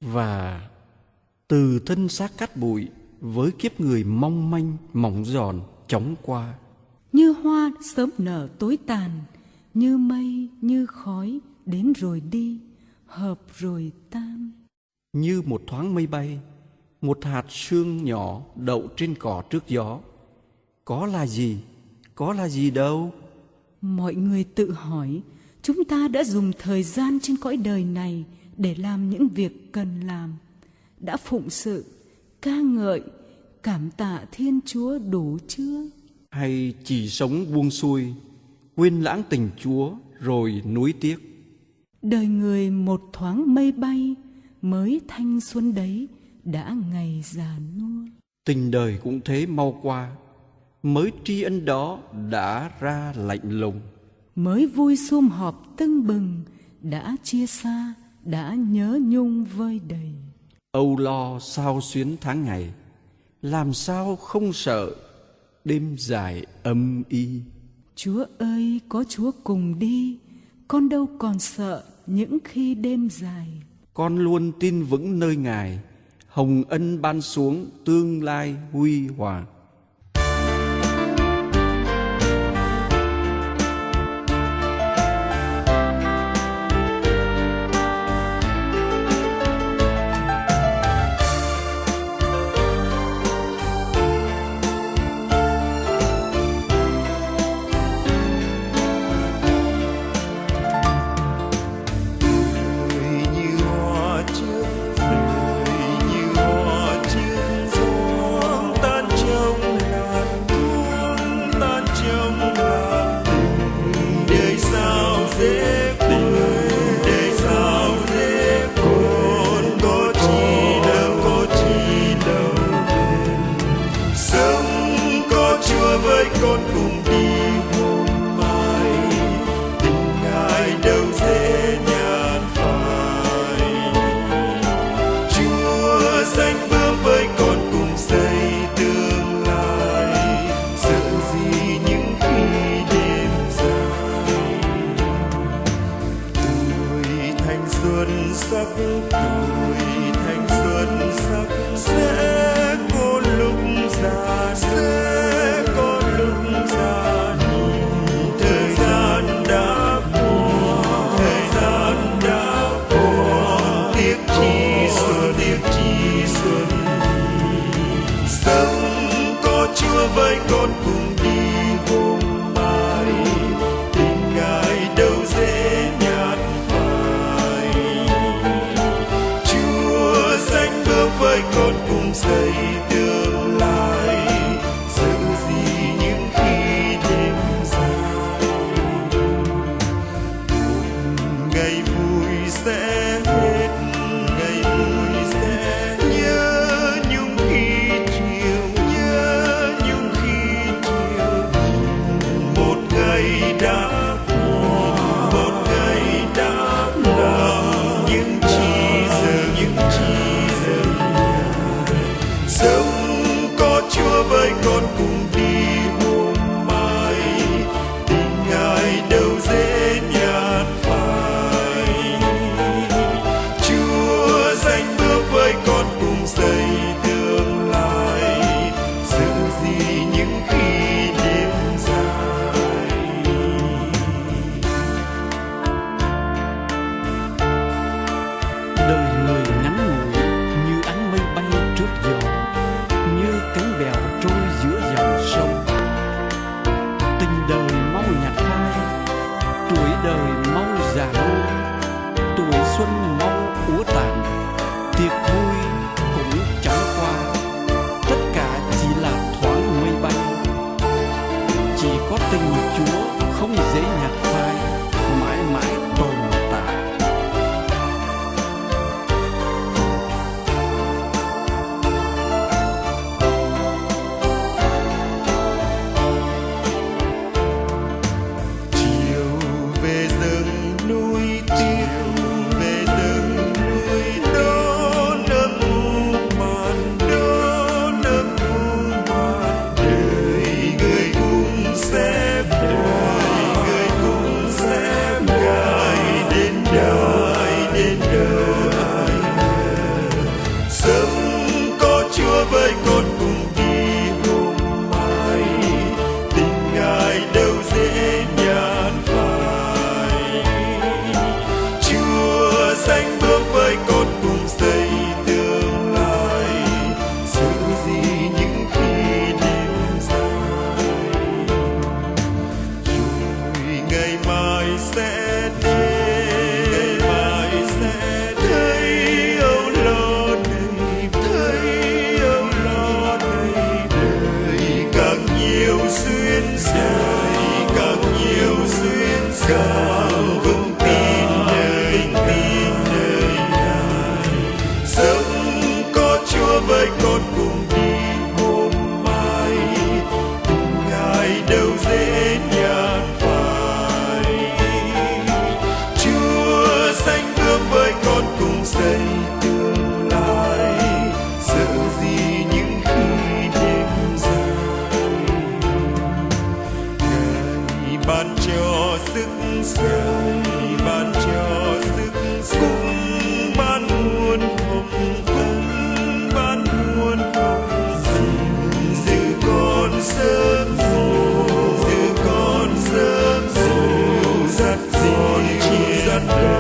Và từ thân xác cát bụi với kiếp người mong manh mỏng giòn chóng qua. Như hoa sớm nở tối tàn, như mây như khói đến rồi đi, hợp rồi tan. Như một thoáng mây bay, một hạt sương nhỏ đậu trên cỏ trước gió. Có là gì? Có là gì đâu? Mọi người tự hỏi, chúng ta đã dùng thời gian trên cõi đời này để làm những việc cần làm, đã phụng sự, ca ngợi, cảm tạ Thiên Chúa đủ chưa? Hay chỉ sống buông xuôi, quên lãng tình Chúa rồi nuối tiếc? Đời người một thoáng mây bay, mới thanh xuân đấy đã ngày già nua. Tình đời cũng thế mau qua, mới tri ân đó đã ra lạnh lùng. Mới vui sum họp tưng bừng, đã chia xa, đã nhớ nhung vơi đầy. Âu lo sao xuyến tháng ngày, làm sao không sợ đêm dài âm y. Chúa ơi, có Chúa cùng đi, con đâu còn sợ những khi đêm dài. Con luôn tin vững nơi Ngài, hồng ân ban xuống tương lai huy hoàng. Con cùng đi hôm mai, tình Ngài đâu dễ nhạt phai. Chúa sánh bước với con cùng xây tương lai, sợ gì những khi đêm dài. Tuổi thanh xuân sắc, tuổi thanh xuân sắc sẽ có lúc già sẽ. Chúa với con cùng đi hôm mai, tình Ngài đâu dễ nhạt phai. Chúa sánh bước với con cùng xây tương lai, sợ gì những khi đêm dài. Ngày vui sẽ hết, ngày vui sẽ nhớ nhung khi chiều, nhớ nhung khi chiều. Một ngày đã qua, một ngày đã lầm, những chi giờ, những chi giờ. Sống có Chúa với con cùng đi hôm mai, tình Ngài đâu dễ nhạt phai. Chúa sánh bước với con cùng xây tương lai, sợ gì những khi đêm dài. Đời người ngắn ngủi như ánh mây bay trước gió, như cánh bèo trôi giữa đời